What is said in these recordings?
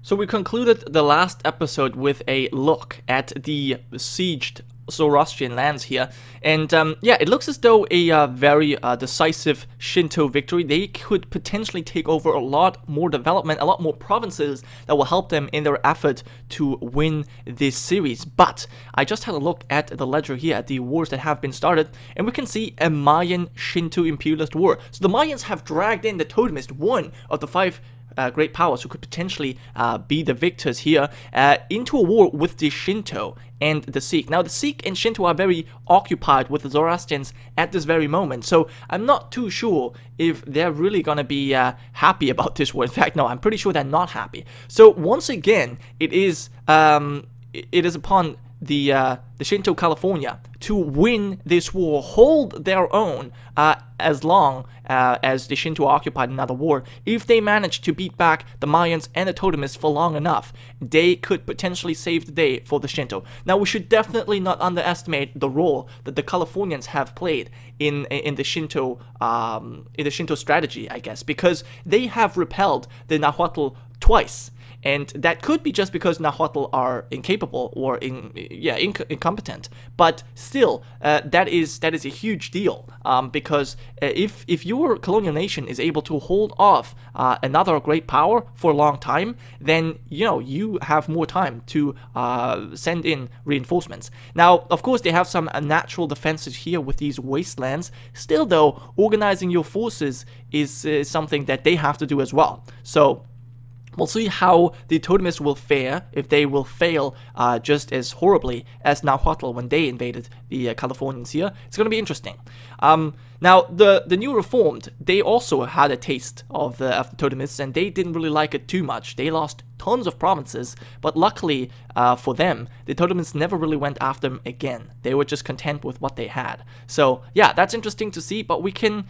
So we concluded the last episode with a look at the besieged Zoroastrian lands here, and yeah, it looks as though a very decisive Shinto victory. They could potentially take over a lot more development, a lot more provinces that will help them in their effort to win this series. But I just had a look at the ledger here, at the wars that have been started, and we can see a Mayan Shinto imperialist war. So the Mayans have dragged in the Totemist, one of the five great powers who could potentially be the victors here, into a war with the Shinto and the Sikh. Now, the Sikh and Shinto are very occupied with the Zoroastrians at this very moment, so I'm not too sure if they're really gonna be happy about this war. In fact, no, I'm pretty sure they're not happy. So once again, it is upon the Shinto California to win this war, hold their own as long as the Shinto occupied another war. If they manage to beat back the Mayans and the Totemists for long enough, they could potentially save the day for the Shinto. Now, we should definitely not underestimate the role that the Californians have played in the Shinto strategy, I guess, because they have repelled the Nahuatl twice. And that could be just because Nahuatl are incapable or incompetent, but still, that is a huge deal, because if your colonial nation is able to hold off another great power for a long time, then you have more time to send in reinforcements. Now, of course, they have some natural defenses here with these wastelands. Still, though, organizing your forces is something that they have to do as well. So we'll see how the Totemists will fare, if they will fail just as horribly as Nahuatl when they invaded the Californians here. It's going to be interesting. Now, the new Reformed, they also had a taste of the Totemists, and they didn't really like it too much. They lost tons of provinces, but luckily for them, the Totemists never really went after them again. They were just content with what they had. So yeah, that's interesting to see, but we can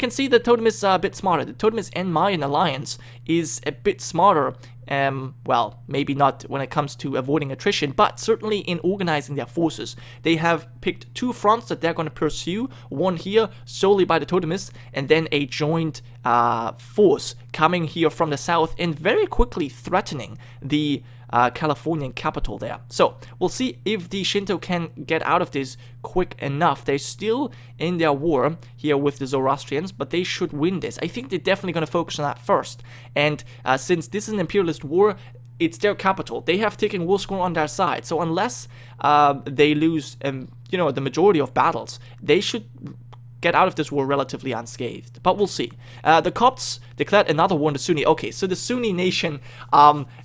see the Totemists are a bit smarter. The Totemist and Mayan alliance is a bit smarter. Well, maybe not when it comes to avoiding attrition, but certainly in organizing their forces. They have picked two fronts that they're going to pursue, one here solely by the Totemists, and then a joint force coming here from the south and very quickly threatening the Californian capital there. So we'll see if the Shinto can get out of this quick enough. They're still in their war here with the Zoroastrians, but they should win this. I think they're definitely going to focus on that first. And since this is an imperialist war, it's their capital. They have taken war score on their side. So unless they lose, the majority of battles, they should get out of this war relatively unscathed. But we'll see. The Copts declared another war on the Sunni. Okay, so the Sunni nation,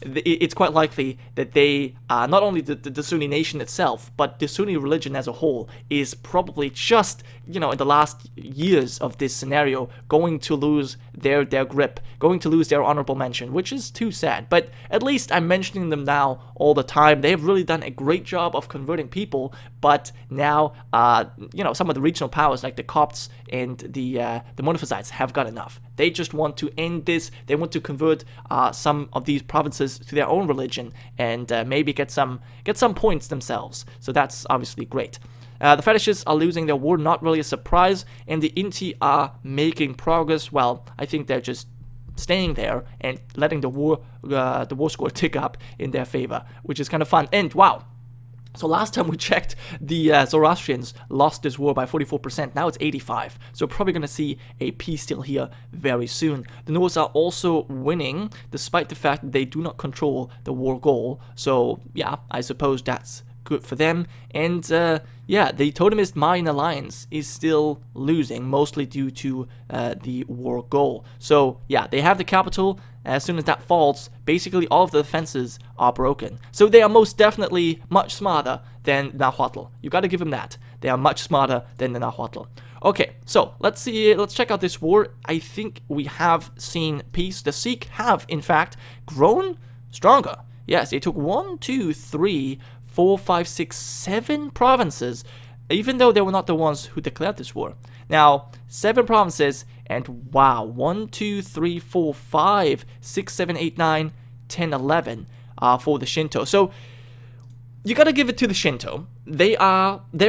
it's quite likely that they, not only the Sunni nation itself, but the Sunni religion as a whole is probably just, in the last years of this scenario, going to lose their grip, going to lose their honorable mention, which is too sad. But at least I'm mentioning them now all the time. They have really done a great job of converting people, but now, some of the regional powers like the Copts and the Monophysites have got enough. They just want to end this. They want to convert some of these provinces to their own religion and maybe get some points themselves. So that's obviously great. The fetishists are losing their war, not really a surprise, and the Inti are making progress. Well, I think they're just staying there and letting the war score tick up in their favor, which is kind of fun. And wow. So last time we checked, the Zoroastrians lost this war by 44%. Now it's 85%. So we're probably going to see a peace deal here very soon. The Norse are also winning, despite the fact that they do not control the war goal. So yeah, I suppose that's good for them. And yeah, the Totemist Mayan alliance is still losing, mostly due to the war goal. So yeah, they have the capital. As soon as that falls, basically all of the defenses are broken. So they are most definitely much smarter than Nahuatl. You gotta give them that. They are much smarter than the Nahuatl. Okay, so let's check out this war. I think we have seen peace. The Sikh have, in fact, grown stronger. Yes, they took 1, 2, 3, 4, 5, 6, 7 provinces, even though they were not the ones who declared this war. Now, 7 provinces, and wow, 1, 2, 3, 4, 5, 6, 7, 8, 9, 10, 11 for the Shinto. So you gotta give it to the Shinto. They're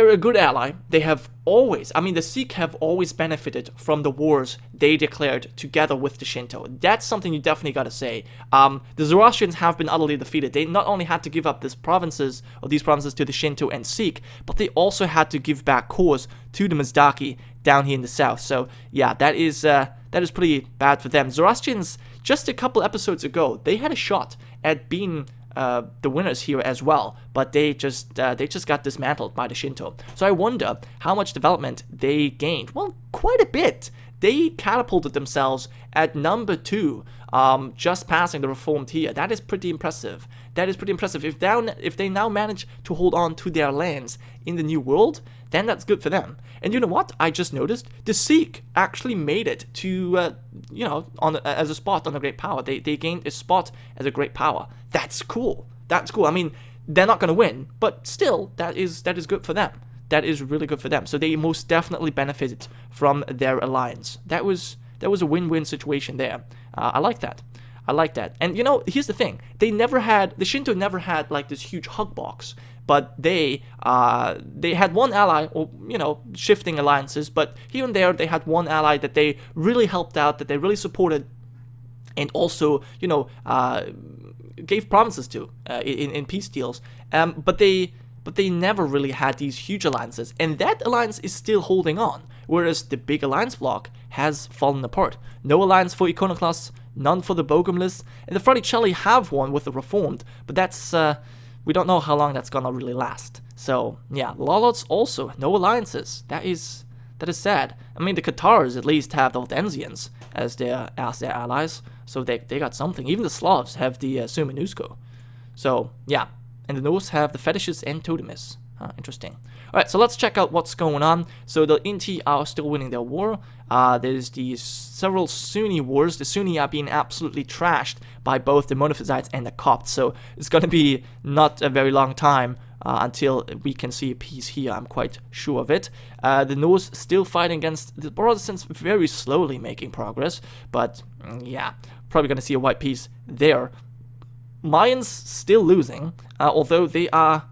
a good ally. They have always, I mean, the Sikh have always benefited from the wars they declared together with the Shinto. That's something you definitely gotta say. The Zoroastrians have been utterly defeated. They not only had to give up these provinces to the Shinto and Sikh, but they also had to give back cores to the Mazdaki down here in the south. So yeah, that is pretty bad for them. Zoroastrians, just a couple episodes ago, they had a shot at being the winners here as well, but they just got dismantled by the Shinto. So I wonder how much development they gained. Well, quite a bit. They catapulted themselves at number 2, just passing the Reformed here. That is pretty impressive. That is pretty impressive. If they now manage to hold on to their lands in the New World, then that's good for them. And you know what? I just noticed the Sikh actually made it to, as a spot on the Great Power. They gained a spot as a Great Power. That's cool. That's cool. I mean, they're not going to win, but still, that is good for them. That is really good for them. So they most definitely benefited from their alliance. That was a win-win situation there. I like that. I like that. And here's the thing: the Shinto never had like this huge hug box, but they had one ally, or shifting alliances. But here and there, they had one ally that they really helped out, that they really supported, and also gave promises to in peace deals. But they never really had these huge alliances, and that alliance is still holding on, whereas the big alliance block has fallen apart. No alliance for Iconoclasts, none for the Bogomilist, and the Fraticelli have one with the Reformed, but that's, we don't know how long that's gonna really last. So, yeah, Lollards also, no alliances. That is sad. I mean, the Cathars at least have the Waldensians as their allies, so they got something. Even the Slavs have the Suomenusko. So, yeah. And the Norse have the fetishes and totemists. Interesting. Alright, so let's check out what's going on. So the Inti are still winning their war. There's these several Sunni wars. The Sunni are being absolutely trashed by both the Monophysites and the Copts. So it's going to be not a very long time until we can see a peace here. I'm quite sure of it. The Norse still fighting against the Protestants, very slowly making progress. But yeah, probably going to see a white peace there. Mayans still losing, although they are,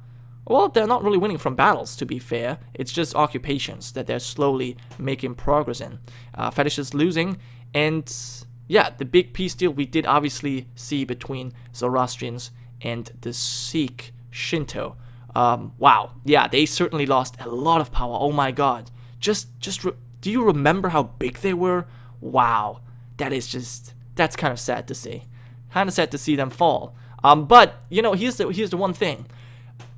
well, they're not really winning from battles, to be fair. It's just occupations that they're slowly making progress in. Fetishes losing, and yeah, the big peace deal we did obviously see between Zoroastrians and the Sikh Shinto. Wow, yeah, they certainly lost a lot of power. Oh my god. Do you remember how big they were? Wow, that's kind of sad to see. Kind of sad to see them fall. But here's the one thing: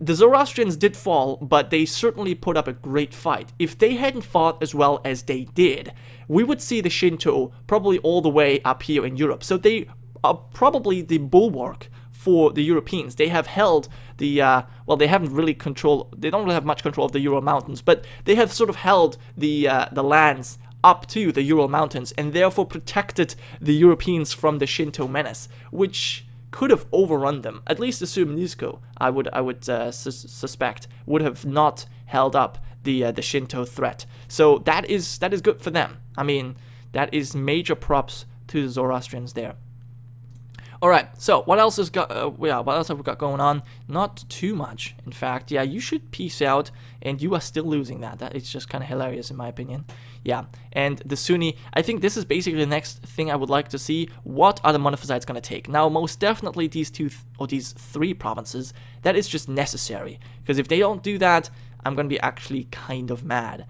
the Zoroastrians did fall, but they certainly put up a great fight. If they hadn't fought as well as they did, we would see the Shinto probably all the way up here in Europe. So they are probably the bulwark for the Europeans. They have held the they haven't really they don't really have much control of the Ural Mountains, but they have sort of held the lands up to the Ural Mountains, and therefore protected the Europeans from the Shinto menace, which could have overrun them. At least the Suomenusko, I would suspect, would have not held up the Shinto threat. So that is good for them. I mean, that is major props to the Zoroastrians there. All right, so what else have we got going on? Not too much, in fact. Yeah, you should peace out, and you are still losing that. That is just kind of hilarious, in my opinion. Yeah, and the Sunni, I think this is basically the next thing I would like to see. What are the Monophysites going to take? Now, most definitely these these 3 provinces. That is just necessary, because if they don't do that, I'm going to be actually kind of mad.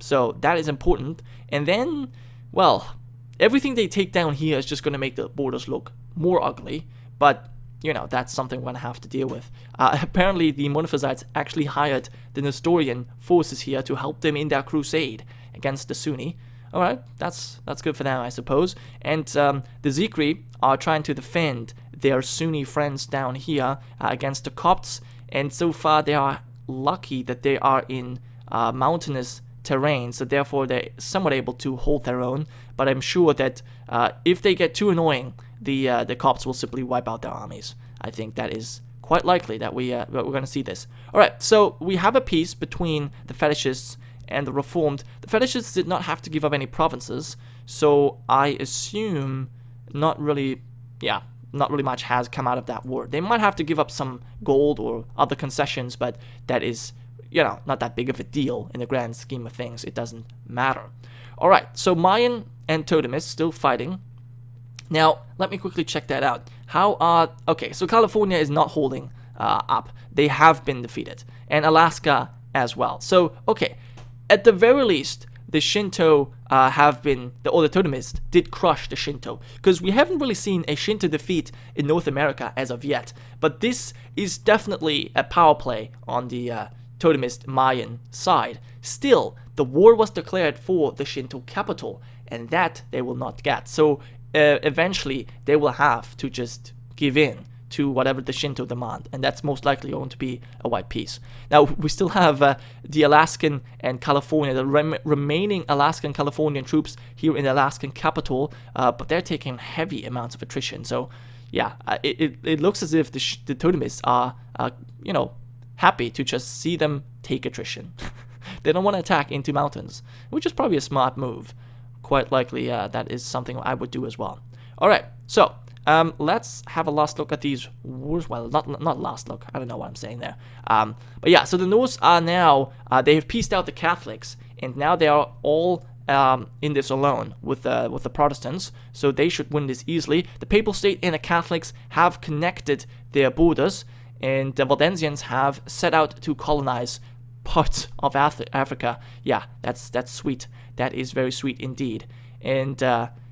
So that is important. And then, well, everything they take down here is just going to make the borders look more ugly, but that's something we're going to have to deal with. Apparently, the Monophysites actually hired the Nestorian forces here to help them in their crusade against the Sunni. Alright, that's good for them, I suppose. And the Zikri are trying to defend their Sunni friends down here against the Copts, and so far they are lucky that they are in mountainous terrain, so therefore they're somewhat able to hold their own. But I'm sure that if they get too annoying, the Copts will simply wipe out their armies. I think that is quite likely that we're going to see this. Alright, so we have a peace between the fetishists and the Reformed. The fetishists did not have to give up any provinces, so I assume not really, yeah, not really much has come out of that war. They might have to give up some gold or other concessions, but that is, not that big of a deal in the grand scheme of things. It doesn't matter. All right, so Mayan and Totemists still fighting. Now, let me quickly check that out. Okay, so California is not holding up. They have been defeated, and Alaska as well. So, okay, at the very least, the Shinto the Totemists did crush the Shinto, because we haven't really seen a Shinto defeat in North America as of yet. But this is definitely a power play on the Totemist Mayan side. Still, the war was declared for the Shinto capital, and that they will not get. So eventually, they will have to just give in to whatever the Shinto demand, and that's most likely going to be a white peace. Now, we still have the Alaskan and California, the remaining Alaskan Californian troops here in the Alaskan capital, but they're taking heavy amounts of attrition. So, yeah, it looks as if the Totemists are, happy to just see them take attrition. They don't want to attack into mountains, which is probably a smart move. Quite likely, that is something I would do as well. All right, so let's have a last look at these wars. Well, not last look. I don't know what I'm saying there. But yeah, so the Norse are now, they have pieced out the Catholics, and now they are all in this alone with the Protestants, so they should win this easily. The Papal State and the Catholics have connected their borders, and the Waldensians have set out to colonize parts of Africa. Yeah, that's sweet. That is very sweet indeed. And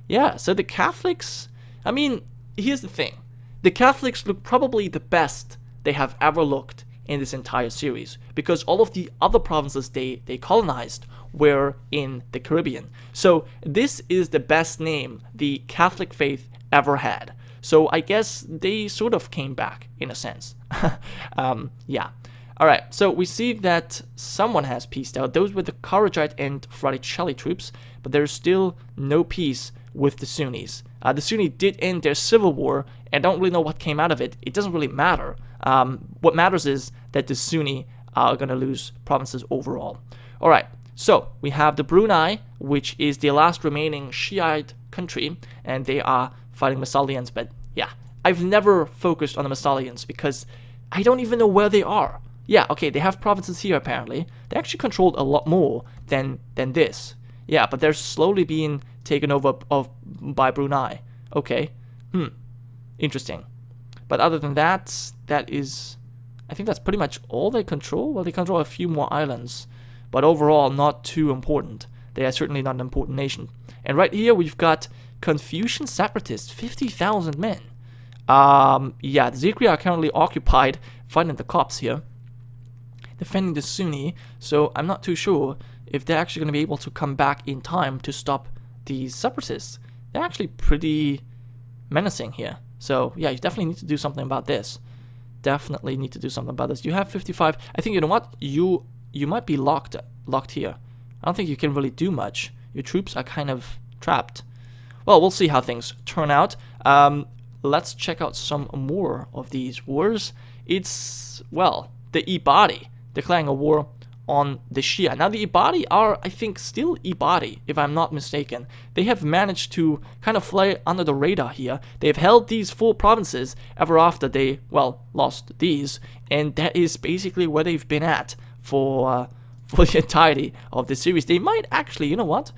yeah, so the Catholics, I mean, here's the thing. The Catholics look probably the best they have ever looked in this entire series, because all of the other provinces they colonized were in the Caribbean. So this is the best name the Catholic faith ever had. So I guess they sort of came back in a sense. Yeah. All right, so we see that someone has pieced out. Those were the Kharijite and Fraticelli troops, but there's still no peace with the Sunnis. The Sunni did end their civil war, and I don't really know what came out of it. It doesn't really matter. What matters is that the Sunni are going to lose provinces overall. All right, so we have the Brunei, which is the last remaining Shiite country, and they are fighting Massalians. But yeah, I've never focused on the Massalians because I don't even know where they are. Yeah, okay, they have provinces here apparently. They actually controlled a lot more than this. Yeah, but they're slowly being taken over by Brunei. Okay, interesting. But other than that, I think that's pretty much all they control. Well, they control a few more islands, but overall not too important. They are certainly not an important nation. And right here we've got Confucian separatists, 50,000 men. Yeah, the Zikri are currently occupied fighting the Copts here, defending the Sunni, so I'm not too sure if they're actually going to be able to come back in time to stop these separatists. They're actually pretty menacing here. So yeah, you definitely need to do something about this. Definitely need to do something about this. You have 55. I think, you know what? You might be locked here. I don't think you can really do much. Your troops are kind of trapped. Well, we'll see how things turn out. Let's check out some more of these wars. It's, well, the Ibadi declaring a war on the Shia. Now, the Ibadi are, I think, still Ibadi, if I'm not mistaken. They have managed to kind of fly under the radar here. They've held these 4 provinces ever after they, well, lost these, and that is basically where they've been at for the entirety of the series. They might actually, you know what?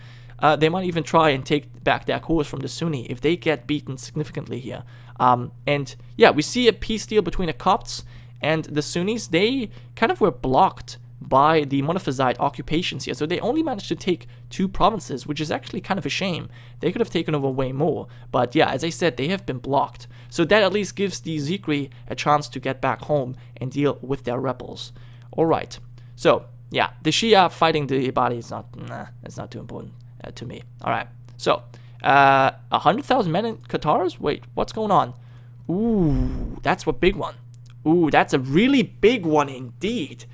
They might even try and take back their cores from the Sunni if they get beaten significantly here. And yeah, we see a peace deal between the Copts and the Sunnis. They kind of were blocked by the Monophysite occupations here, so they only managed to take 2 provinces, which is actually kind of a shame. They could have taken over way more, but yeah, as I said, they have been blocked. So that at least gives the Zikri a chance to get back home and deal with their rebels. Alright, so yeah, the Shia fighting the Ibadi is not, it's not too important to me. Alright, so 100,000 men in Cathars? Wait, what's going on? Ooh, that's a big one. Ooh, that's a really big one indeed.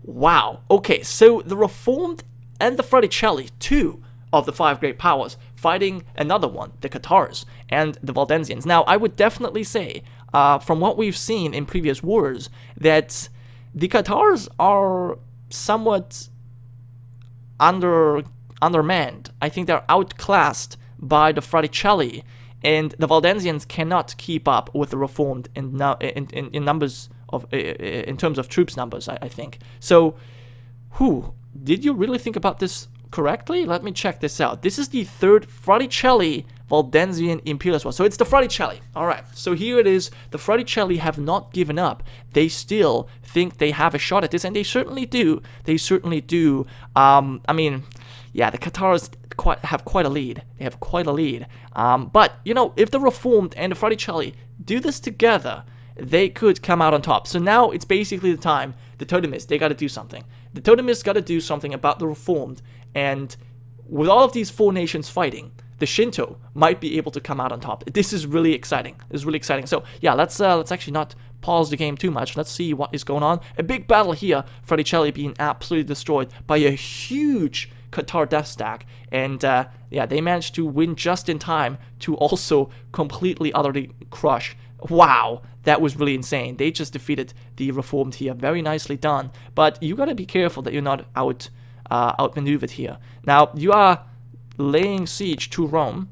Wow. Okay, so the Reformed and the Fraticelli, 2 of the 5 great powers, fighting another one, the Cathars and the Waldensians. Now, I would definitely say, from what we've seen in previous wars, that the Cathars are somewhat undermanned. I think they're outclassed by the Fraticelli, and the Waldensians cannot keep up with the Reformed in numbers of in terms of troops numbers. I think so. Did you really think about this correctly? Let me check this out. This is the third Fraticelli Waldensian Imperialist War. So it's the Fraticelli. Alright, so here it is. The Fraticelli have not given up. They still think they have a shot at this, and they certainly do. They certainly do. I mean, yeah, the Cathars have quite a lead. They have quite a lead. But, you know, if the Reformed and the Fraticelli do this together, they could come out on top. So now it's basically the time. The Totemists, they got to do something. The Totemists got to do something about the Reformed, and with all of these four nations fighting, the Shinto might be able to come out on top. This is really exciting. This is really exciting. So yeah, let's actually not pause the game too much. Let's see what is going on. A big battle here. Fraticelli being absolutely destroyed by a huge Cathar death stack, and yeah, they managed to win just in time to also completely utterly crush. Wow, that was really insane. They just defeated the Reformed here. Very nicely done. But you gotta be careful that you're not outmaneuvered here. Now, you are laying siege to Rome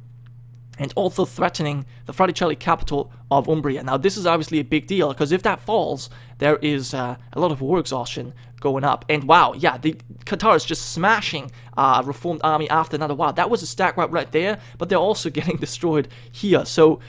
and also threatening the Fraticelli capital of Umbria. Now, this is obviously a big deal, because if that falls, there is a lot of war exhaustion going up. And wow, yeah, the Cathar is just smashing a Reformed army after another. Wow, that was a stack right there, but they're also getting destroyed here. So,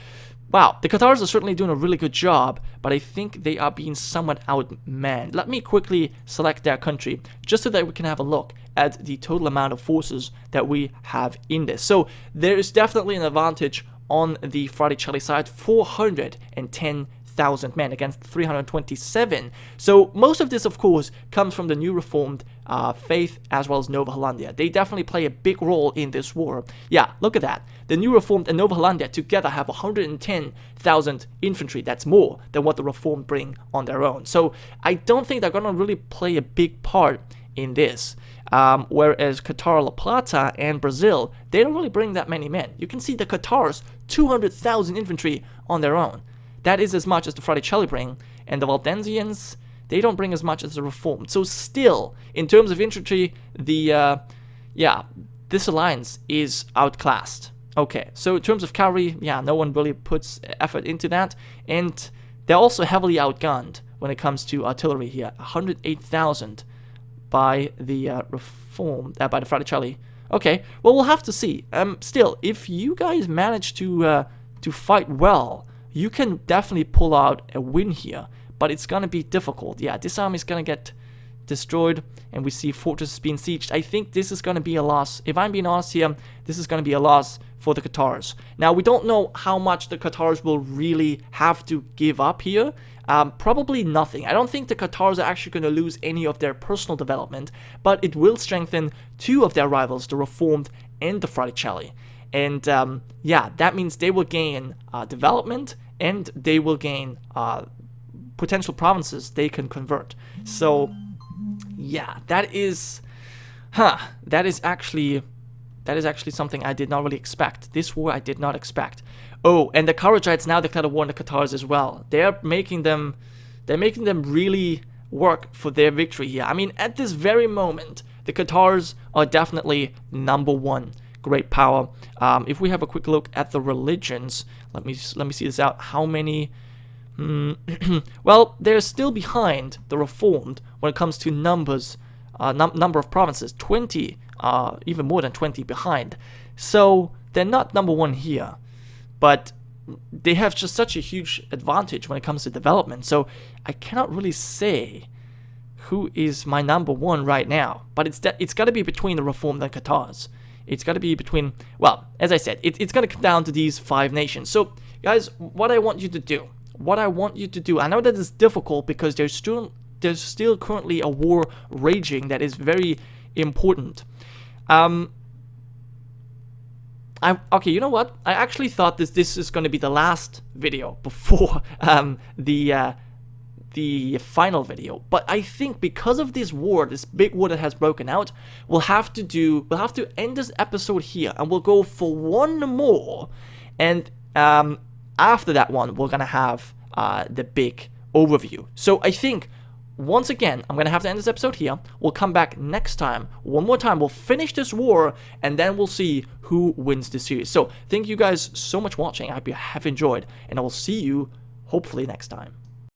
wow, the Cathars are certainly doing a really good job, but I think they are being somewhat outmanned. Let me quickly select their country, just so that we can have a look at the total amount of forces that we have in this. So there is definitely an advantage on the Fraticelli side, 410,000 men against 327. So most of this, of course, comes from the new Reformed faith as well as Nova Hollandia. They definitely play a big role in this war. Yeah, look at that. The new Reformed and Nova Hollandia together have 110,000 infantry. That's more than what the Reformed bring on their own. So I don't think they're going to really play a big part in this. Whereas Cathar, La Plata, and Brazil, they don't really bring that many men. You can see the Cathars, 200,000 infantry on their own. That is as much as the Fraticelli bring, and the Waldensians, they don't bring as much as the Reformed. So still, in terms of infantry, the, this alliance is outclassed. Okay, so in terms of cavalry, yeah, no one really puts effort into that, and they're also heavily outgunned when it comes to artillery here. 108,000 by the Reformed, by the Fraticelli. Okay, well, we'll have to see. Still, if you guys manage to fight well, you can definitely pull out a win here, but it's gonna be difficult. Yeah, this army is gonna get destroyed, and we see fortresses being sieged. I think this is gonna be a loss. If I'm being honest here, this is gonna be a loss for the Cathars. Now, we don't know how much the Cathars will really have to give up here. Probably nothing. I don't think the Cathars are actually going to lose any of their personal development, but it will strengthen two of their rivals, the Reformed and the Fraticelli. And yeah, that means they will gain development, and they will gain potential provinces they can convert. So yeah, that is actually something I did not really expect. This war I did not expect. Oh, and the Kharijites now declared a war on the Cathars as well. They're making them really work for their victory here. I mean, at this very moment, the Cathars are definitely #1 great power. If we have a quick look at the religions, let me see this out. How many? Well, they're still behind the Reformed when it comes to numbers, number of provinces. 20, even more than 20 behind. So they're not #1 here. But they have just such a huge advantage when it comes to development. So I cannot really say who is my #1 right now. But it's got to be between the Reformed and Cathars. It's got to be between, well, as I said, it's going to come down to these 5 nations. So, guys, what I want you to do, I know that it's difficult because there's still currently a war raging that is very important. Okay, you know what? I actually thought this is going to be the last video before the final video, but I think because of this war, this big war that has broken out, we'll have to end this episode here, and we'll go for one more, and after that one, we're gonna have the big overview. So I think once again, I'm going to have to end this episode here. We'll come back next time. One more time. We'll finish this war, and then we'll see who wins the series. So, thank you guys so much for watching. I hope you have enjoyed, and I will see you hopefully next time.